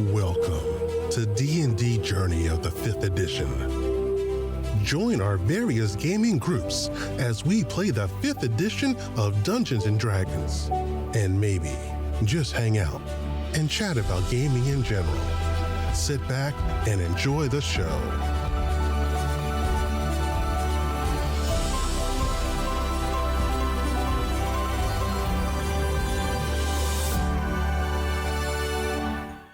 Welcome to D&D Journey of the 5th edition. Join our various gaming groups as we play the 5th edition of Dungeons & Dragons. And maybe just hang out and chat about gaming in general. Sit back and enjoy the show.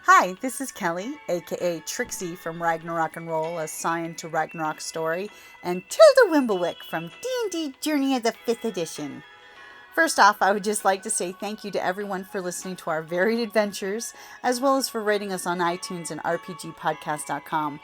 Hi, this is Kelly, aka Trixie from Ragnarok and Roll, a Scion to Ragnarok story, and Tilda Wimblewick from D&D Journey of the 5th edition. First off, I would just like to say thank you to everyone for listening to our varied adventures, as well as for rating us on iTunes and rpgpodcast.com.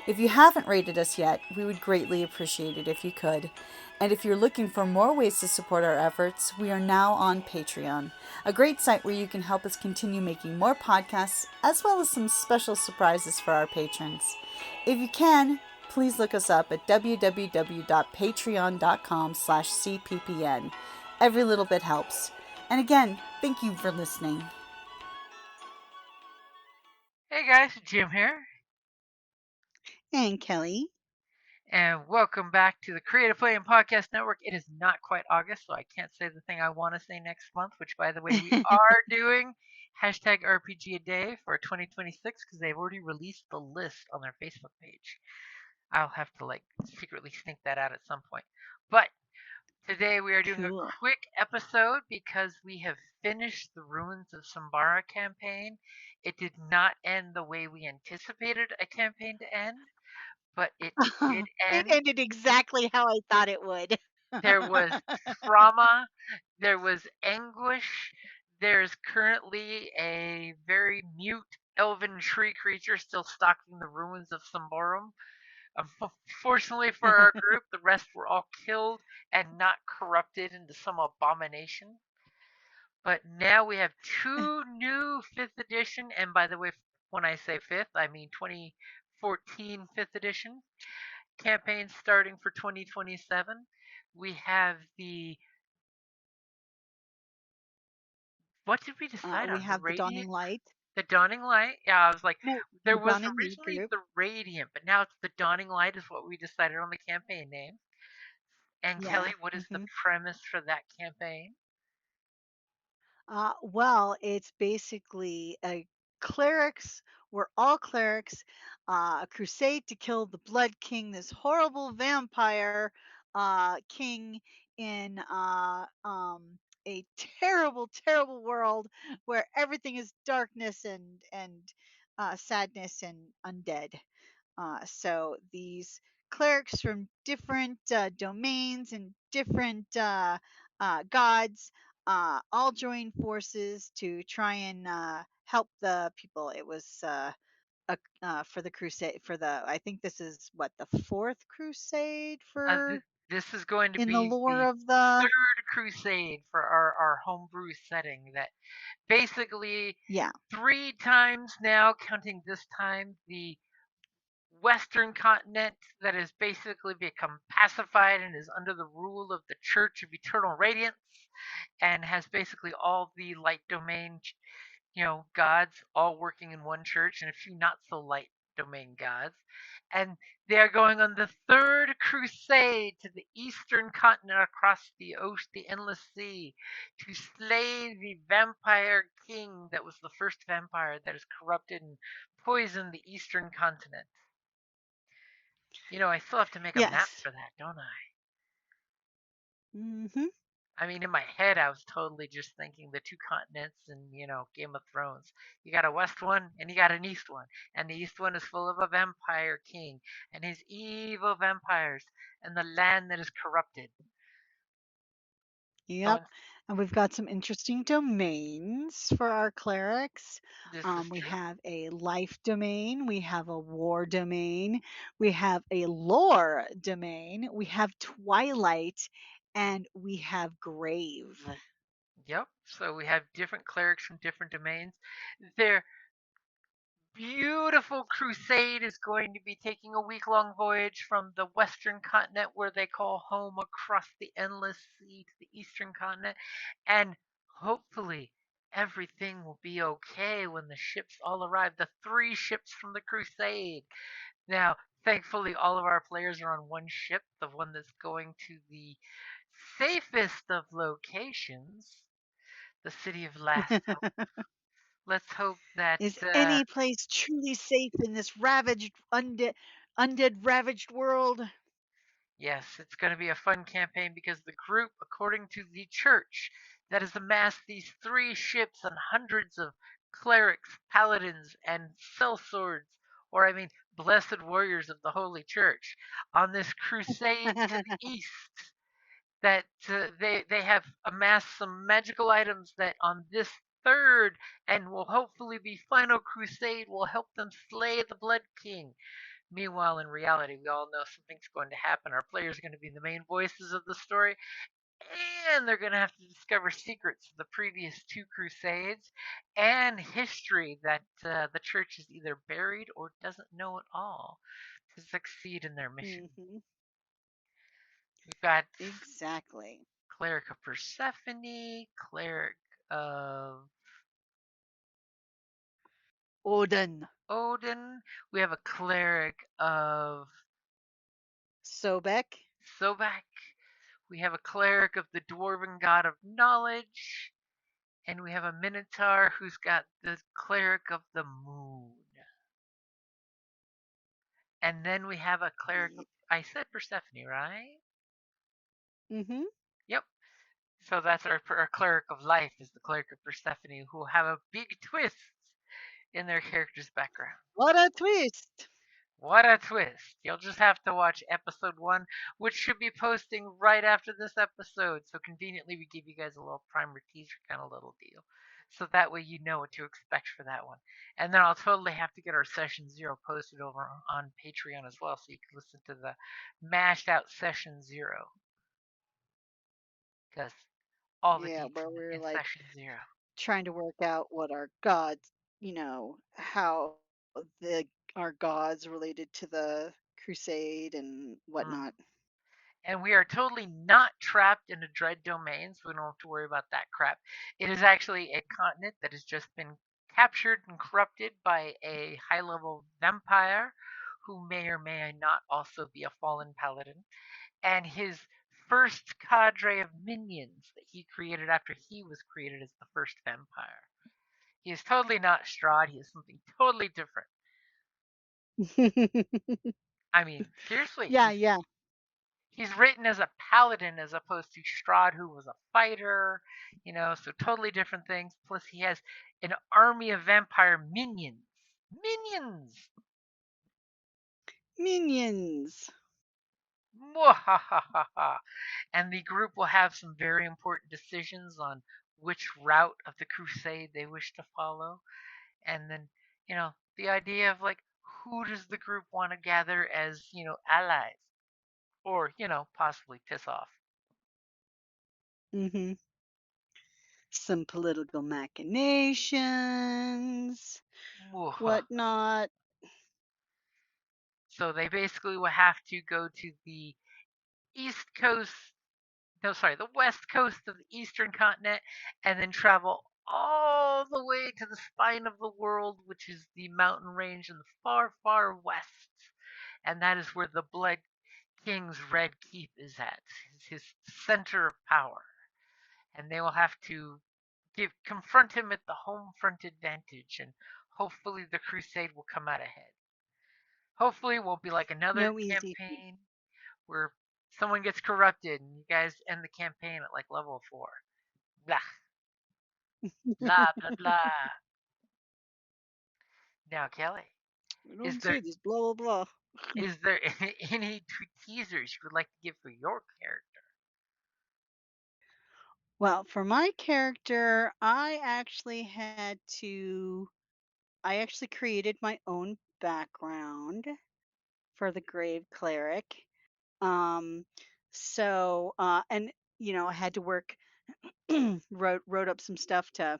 If you haven't rated us yet, we would greatly appreciate it if you could. And if you're looking for more ways to support our efforts, we are now on Patreon, a great site where you can help us continue making more podcasts, as well as some special surprises for our patrons. If you can, please look us up at www.patreon.com/cppn. Every little bit helps. And again, thank you for listening. Hey guys, Jim here, And Kelly. and welcome back to the Creative Play and Podcast Network. It is not quite August, so I can't say the thing I want to say next month, which, by the way, we are doing hashtag RPG a day for 2026 because they've already released the list on their Facebook page. I'll have to secretly sneak that out at some point. But today we are doing Cool. a quick episode because we have finished the Ruins of Sambara campaign. It did not end the way we anticipated a campaign to end, but it did It end. ended exactly how I thought it would. There was trauma, there was anguish, there's currently a very mute elven tree creature still stalking the ruins of Samborum. Fortunately for our group, the rest were all killed and not corrupted into some abomination. But now we have two new 5th edition, and by the way, when I say 5th, I mean 2014 5th edition campaigns starting for 2027. We have what did we decide on? We have the Dawning Light. The Dawning Light. Yeah, I was like, No, there the was Dawning Light originally group. the Radiant, but now it's the Dawning Light is what we decided on the campaign name. And Yeah. Kelly, what is the premise for that campaign? Well, it's basically clerics. We're all clerics. A crusade to kill the Blood King, this horrible vampire king in a terrible, terrible world where everything is darkness and sadness and undead. So these clerics from different domains and different gods all joined forces to try and help the people. It was for the crusade. I think this is what, the fourth crusade for This is going to in the be lore the of the third crusade for our homebrew setting. That basically, 3 times now, counting this time, the Western continent that has basically become pacified and is under the rule of the Church of Eternal Radiance and has basically all the light domain, gods all working in one church and a few not so light domain gods. And they are going on the third crusade to the eastern continent across the ocean, the endless sea, to slay the vampire king that was the first vampire that has corrupted and poisoned the eastern continent. I still have to make a map for that, don't I? Mm-hmm. I mean, in my head, I was totally just thinking the 2 continents and, Game of Thrones. You got a west one and you got an east one. And the east one is full of a vampire king and his evil vampires and the land that is corrupted. Yep. And we've got some interesting domains for our clerics. We have a life domain, we have a war domain, we have a lore domain, we have twilight, and we have grave. Yep. So we have different clerics from different domains. Their beautiful crusade is going to be taking a week-long voyage from the western continent where they call home across the endless sea to the eastern continent, and hopefully everything will be okay when the ships all arrive. The 3 ships from the Crusade. Now, thankfully, all of our players are on one ship, the one that's going to the safest of locations, the city of Last Hope. Let's hope that Is any place truly safe in this ravaged, undead ravaged world? yes, it's going to be a fun campaign because the group, according to the church, that has amassed these 3 ships and hundreds of clerics, paladins, and sellswords, or I mean, blessed warriors of the Holy Church, on this crusade to the east, that they have amassed some magical items that on this third and will hopefully be final crusade will help them slay the Blood King. Meanwhile, in reality, we all know something's going to happen. Our players are going to be the main voices of the story, and they're going to have to discover secrets of the previous 2 crusades and history that the church is either buried or doesn't know at all to succeed in their mission. Mm-hmm. We've got Exactly. Cleric of Persephone, Cleric of Odin. Odin. We have a Cleric of Sobek. Sobek. We have a Cleric of the Dwarven God of Knowledge. And we have a Minotaur who's got the Cleric of the Moon. And then we have a Cleric of. I said Persephone, right? Mm-hmm. Yep. So that's our Cleric of Life, is the Cleric of Persephone, who will have a big twist in their character's background. What a twist! What a twist. You'll just have to watch episode 1, which should be posting right after this episode. So conveniently, we give you guys a little primer teaser kind of little deal. So that way you know what to expect for that one. And then I'll totally have to get our session 0 posted over on Patreon as well, so you can listen to the mashed out session 0. Because all the Yeah, deets where we're in like session 0. trying to work out what our gods, how the our gods related to the crusade and Mm. whatnot. And we are totally not trapped in a dread domain, so we don't have to worry about that crap. It is actually a continent that has just been captured and corrupted by a high level vampire who may or may not also be a fallen paladin, and his first cadre of minions that he created after he was created as the first vampire. He is totally not Strahd, he is something totally different. I mean, seriously, Yeah, he's yeah. he's written as a paladin as opposed to Strahd, who was a fighter, so totally different things. Plus, he has an army of vampire minions. Minions! Minions. Mwahahaha. And the group will have some very important decisions on which route of the crusade they wish to follow. And then, the idea of like, who does the group want to gather as, allies? Or, possibly piss off. Mm-hmm. Some political machinations, Mwahaha. whatnot. So they basically will have to go to the east coast, no, sorry, the west coast of the eastern continent, and then travel all the way to the spine of the world, which is the mountain range in the far, far west. And that is where the Blood King's Red Keep is at, his center of power. And they will have to confront him at the home front advantage, and hopefully the crusade will come out ahead. Hopefully it won't be like another No easy. campaign where someone gets corrupted and you guys end the campaign at like level 4. Blah, blah, blah, blah. Now, Kelly, I is don't there say this, blah, blah, blah. is there any teasers you would like to give for your character? Well, for my character, I actually created my own background for the Grave Cleric. Um, and I had to work, wrote up some stuff to,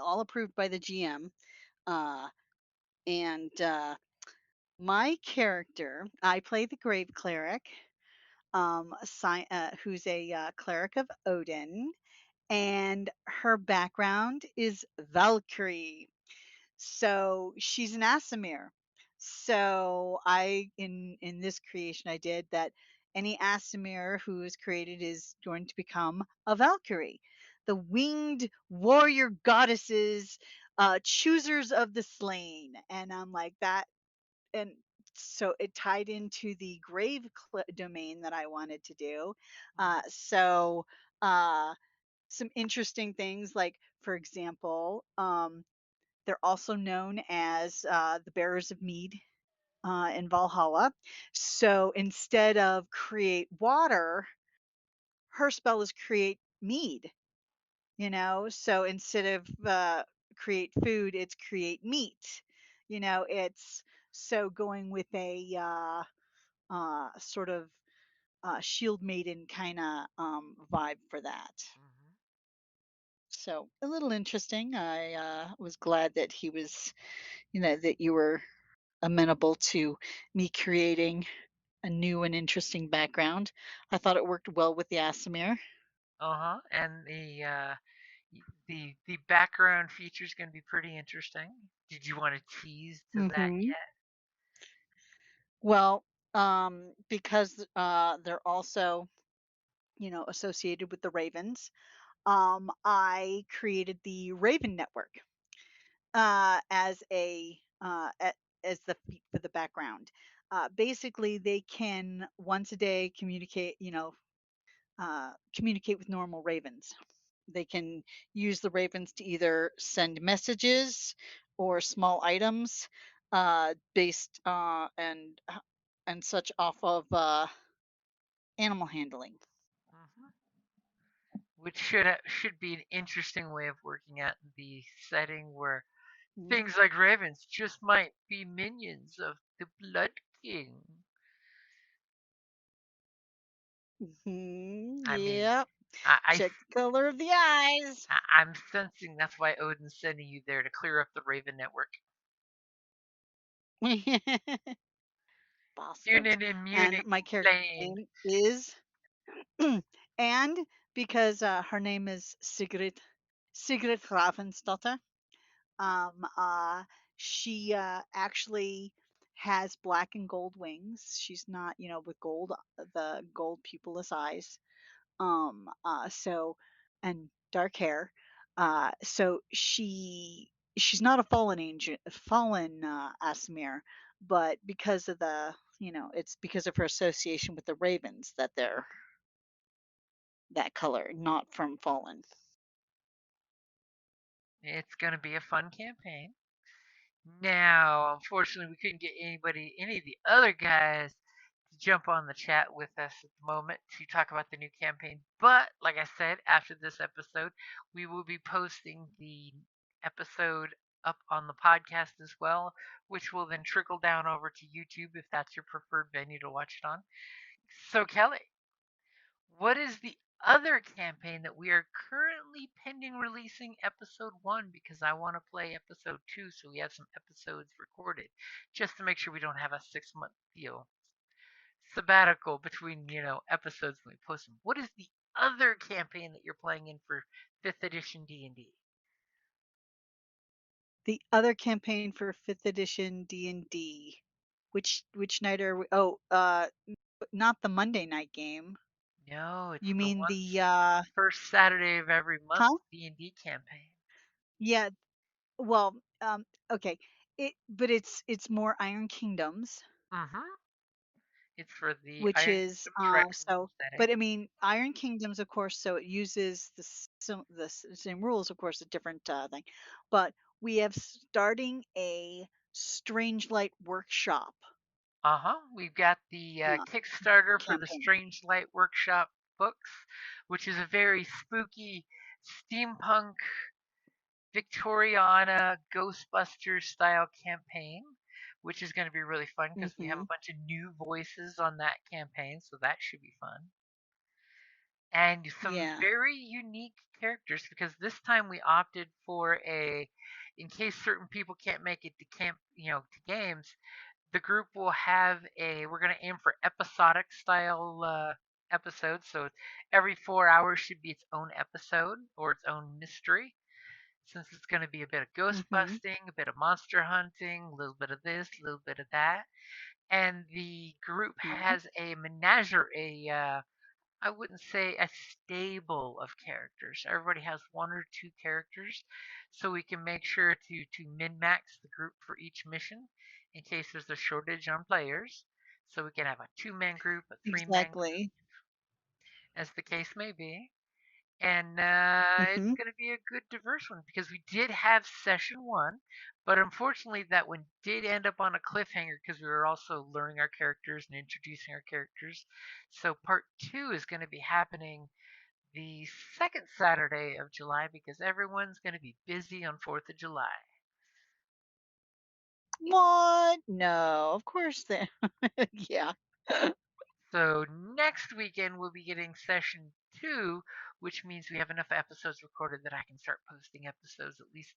all approved by the GM. Uh, and My character, I play the Grave Cleric, who's a cleric of Odin, and her background is Valkyrie. So she's an Asimir. So in this creation I did that any Asimir who is created is going to become a Valkyrie, the winged warrior goddesses, choosers of the slain, and I'm like that, and so it tied into the grave domain that I wanted to do. So uh, some interesting things, like for example, they're also known as the bearers of mead in Valhalla. So instead of create water, her spell is create mead. So instead of create food, it's create meat. It's so going with a sort of shield maiden kind of vibe for that. Mm-hmm. So a little interesting. I was glad that he was, that you were amenable to me creating a new and interesting background. I thought it worked well with the Asimir. Uh-huh. And the background feature is going to be pretty interesting. Did you want to tease to that Hmm. yet? Well, because they're also, associated with the Ravens, I created the Raven Network as as the feat for the background. Basically, they can once a day communicate with normal ravens. They can use the ravens to either send messages or small items based and such off of animal handling. Mm-hmm. Which should be an interesting way of working at the setting where things like ravens just might be minions of the Blood King. Mm-hmm. I mean, Yep. I, Check the color of the eyes. I'm sensing that's why Odin's sending you there to clear up the Raven network. Bastard. Unit and And Munich my character slain. name is and because her name is Sigrid Ravensdotter. Um, uh, she actually has black and gold wings. She's not, with gold, the gold pupilless eyes. So, and dark hair. So she's not a fallen angel, fallen Asmir, but because of it's because of her association with the ravens that they're that color, not from fallen. It's going to be a fun campaign. Now, unfortunately, we couldn't get any of the other guys to jump on the chat with us at the moment to talk about the new campaign. But, like I said, after this episode, we will be posting the episode up on the podcast as well, which will then trickle down over to YouTube if that's your preferred venue to watch it on. So, Kelly, what is the other campaign that we are currently pending releasing episode 1 because I want to play episode 2 so we have some episodes recorded just to make sure we don't have a 6-month sabbatical between, episodes when we post them. What is the other campaign that you're playing in for 5th edition D&D? The other campaign for 5th edition D&D. Which night are we? Oh, not the Monday night game. No, it's You the mean one the first Saturday of every month huh? D&D campaign. Yeah, well, okay. But it's more Iron Kingdoms, Mhm. It's for the which Iron is Kingdoms Requiem so. setting. But I mean, Iron Kingdoms, of course, so it uses the same rules, of course, a different thing. But we have starting a Strangelight Workshop We've got the uh, Kickstarter for the campaign. Strangelight Workshop books, which is a very spooky steampunk Victoriana Ghostbusters style campaign, which is going to be really fun because we have Hmm. a bunch of new voices on that campaign, so that should be fun. And some Yeah. very unique characters because this time we opted for in case certain people can't make it to to games, the group will have we're going to aim for episodic style episodes. So every 4 hours should be its own episode or its own mystery. Since it's going to be a bit of ghost Mhm. busting, a bit of monster hunting, a little bit of this, a little bit of that. And the group Mhm. has a menagerie, I wouldn't say a stable of characters. Everybody has one or two characters, so we can make sure to min max the group for each mission in case there's a shortage on players. So we can have a 2-man group, a 3-man group, Exactly. as the case may be. And it's Mhm. going to be a good diverse one because we did have session one, but unfortunately that one did end up on a cliffhanger because we were also learning our characters and introducing our characters. So part two is going to be happening the second Saturday of July because everyone's going to be busy on 4th of July. What? No, of course they yeah. So next weekend we'll be getting session two, which means we have enough episodes recorded that I can start posting episodes at least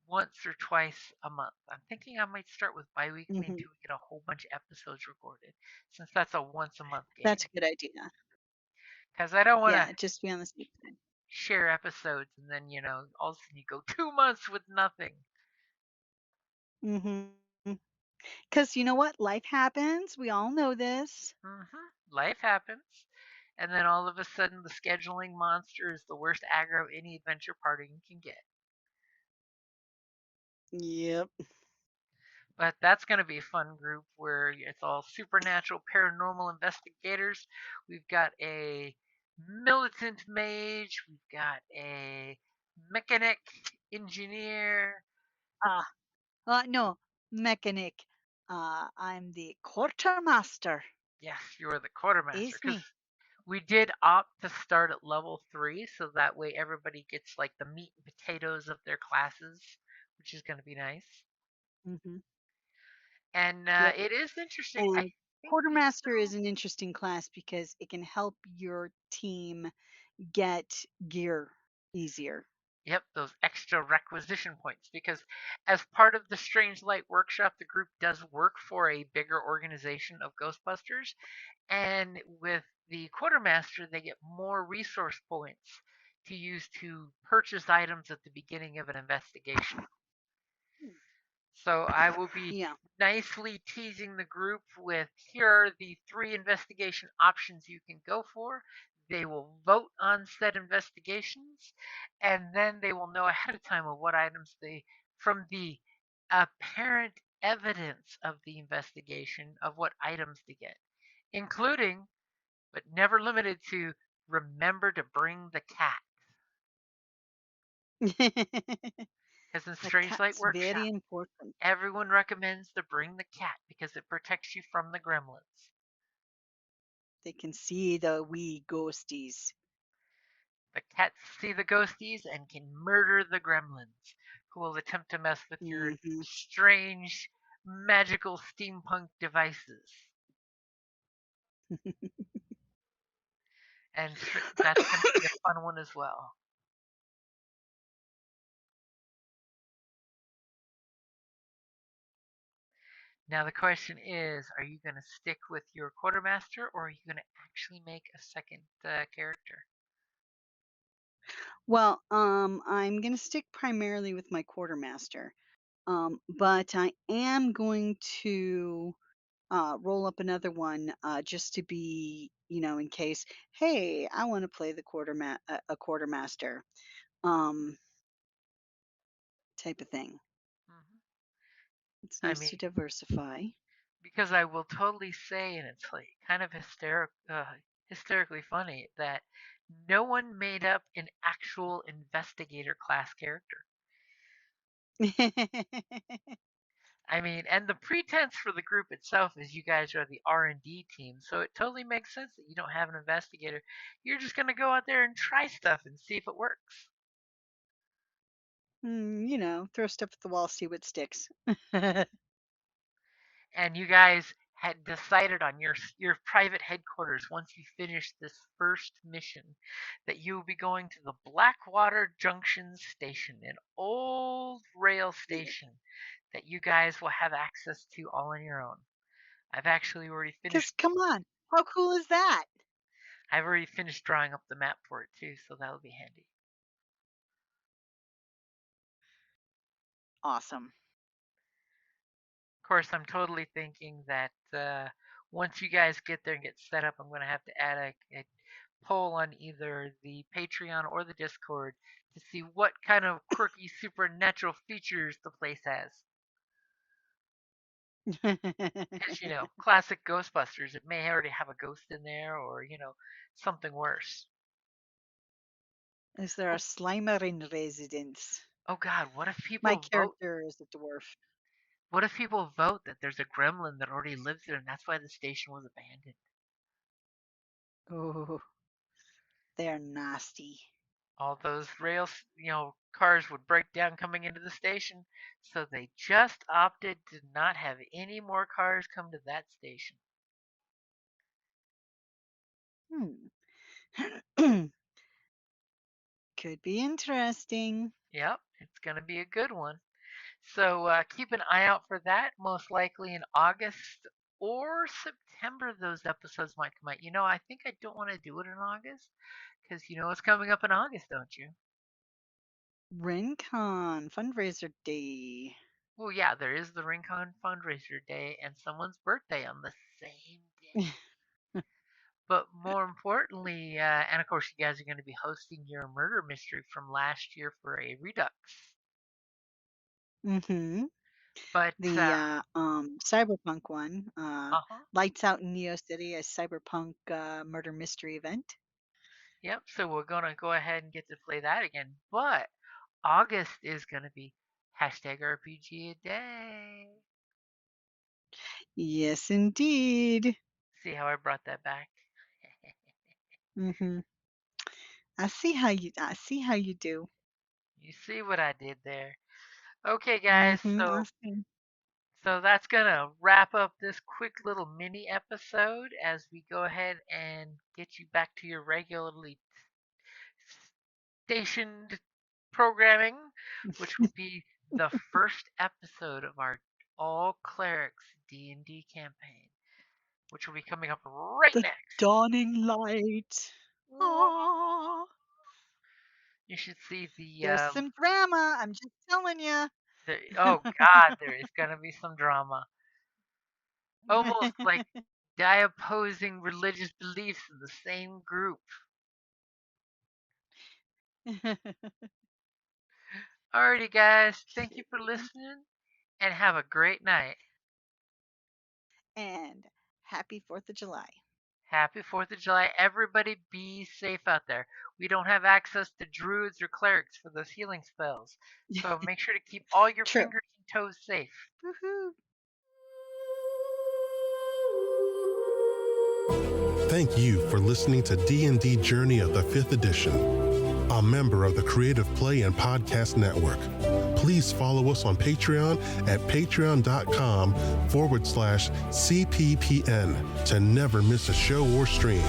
once or twice a month. I'm thinking I might start with biweekly Mhm. until we get a whole bunch of episodes recorded, since that's a once a month That's game. a good idea. Because I don't want to Yeah, just be on the safe side. share episodes and then, all of a sudden you go 2 months with nothing. Mhm. Because you know what? Life happens. We all know this. Life happens. And then all of a sudden the scheduling monster is the worst aggro any adventure party can get. Yep. But that's going to be a fun group where it's all supernatural paranormal investigators. We've got a militant mage, we've got a mechanic engineer. Ah, no, mechanic. I'm the quartermaster. Yes, you're the quartermaster Is because me. we did opt to start at level 3 so that way everybody gets like the meat and potatoes of their classes, which is going to be nice. Mhm. And Yep. it is interesting. I And think we quartermaster still is an interesting class because it can help your team get gear easier. Yep, those extra requisition points. Because as part of the Strangelight Workshop, the group does work for a bigger organization of Ghostbusters. And with the Quartermaster, they get more resource points to use to purchase items at the beginning of an investigation. So I will be Yeah. nicely teasing the group with here are the 3 investigation options you can go for. They will vote on said investigations, and then they will know ahead of time of what items they, from the apparent evidence of the investigation, of what items to get, including, but never limited to, remember to bring the cat. The Because in Strange Light cat's very Workshop, important. everyone recommends to bring the cat because it protects you from the gremlins. They can see the wee ghosties. The cats see the ghosties and can murder the gremlins, who will attempt to mess with your Hmm. strange, magical steampunk devices. And that's going to be a fun one as well. Now, the question is, are you going to stick with your quartermaster or are you going to actually make a second character? Well, I'm gonna stick primarily with my quartermaster. But I am going to roll up another one just to be, in case. Hey, I want to play the a quartermaster, um, type of thing. Mm-hmm. It's I nice mean, to diversify. because I will totally say, and it's like kind of hysterically funny that no one made up an actual investigator class character. I mean, and the pretense for the group itself is you guys are the R&D team, so it totally makes sense that you don't have an investigator. You're just gonna go out there and try stuff and see if it works. Throw stuff at the wall, see what sticks. And you guys had decided on your private headquarters once you finish this first mission that you will be going to the Blackwater Junction station, an old rail Yeah. station that you guys will have access to all on your own. I've actually already Because finished. come on, how cool is that? I've already finished drawing up the map for it too, so that'll be handy. Awesome. Of course, I'm totally thinking that once you guys get there and get set up, I'm going to have to add a poll on either the Patreon or the Discord to see what kind of quirky supernatural features the place has. Because, classic Ghostbusters, it may already have a ghost in there or, something worse. Is there a Slimer in residence? Oh God, what if people My vote? character is a dwarf. What if people vote that there's a gremlin that already lives there and that's why the station was abandoned? Oh, they're nasty. All those cars would break down coming into the station, so they just opted to not have any more cars come to that station. Could be interesting. Yep, it's going to be a good one. So keep an eye out for that. Most likely in August or September, those episodes might come out. I think I don't want to do it in August because you know what's coming up in August, don't you? RenCon fundraiser day. Well, yeah, there is the RingCon fundraiser day and someone's birthday on the same day. But more importantly, and of course, you guys are going to be hosting your murder mystery from last year for a Redux. Mm-hmm. But The cyberpunk one, uh-huh. Lights Out in Neo City, a cyberpunk murder mystery event. Yep. So we're gonna go ahead and get to play that again. But August is gonna be #RPG a day. Yes, indeed. See how I brought that back? Mm-hmm. I see how you do. You see what I did there? Okay, guys. Mm-hmm. I So see. so that's gonna wrap up this quick little mini episode as we go ahead and get you back to your regularly stationed programming, which will be the first episode of our All Clerics D&D campaign, which will be coming up right The next. dawning light. Aww. You should see the There's some drama. I'm just telling you. oh God, there is gonna be some drama, almost like opposing religious beliefs in the same group. Alrighty, guys, thank you for listening, and have a great night. And happy 4th of July. Happy 4th of July. Everybody be safe out there. We don't have access to druids or clerics for those healing spells. So make sure to keep all your True. fingers and toes safe. Woohoo. Thank you for listening to D&D Journey of the 5th Edition, a member of the Creative Play and Podcast Network. Please follow us on Patreon at patreon.com/CPPN to never miss a show or stream.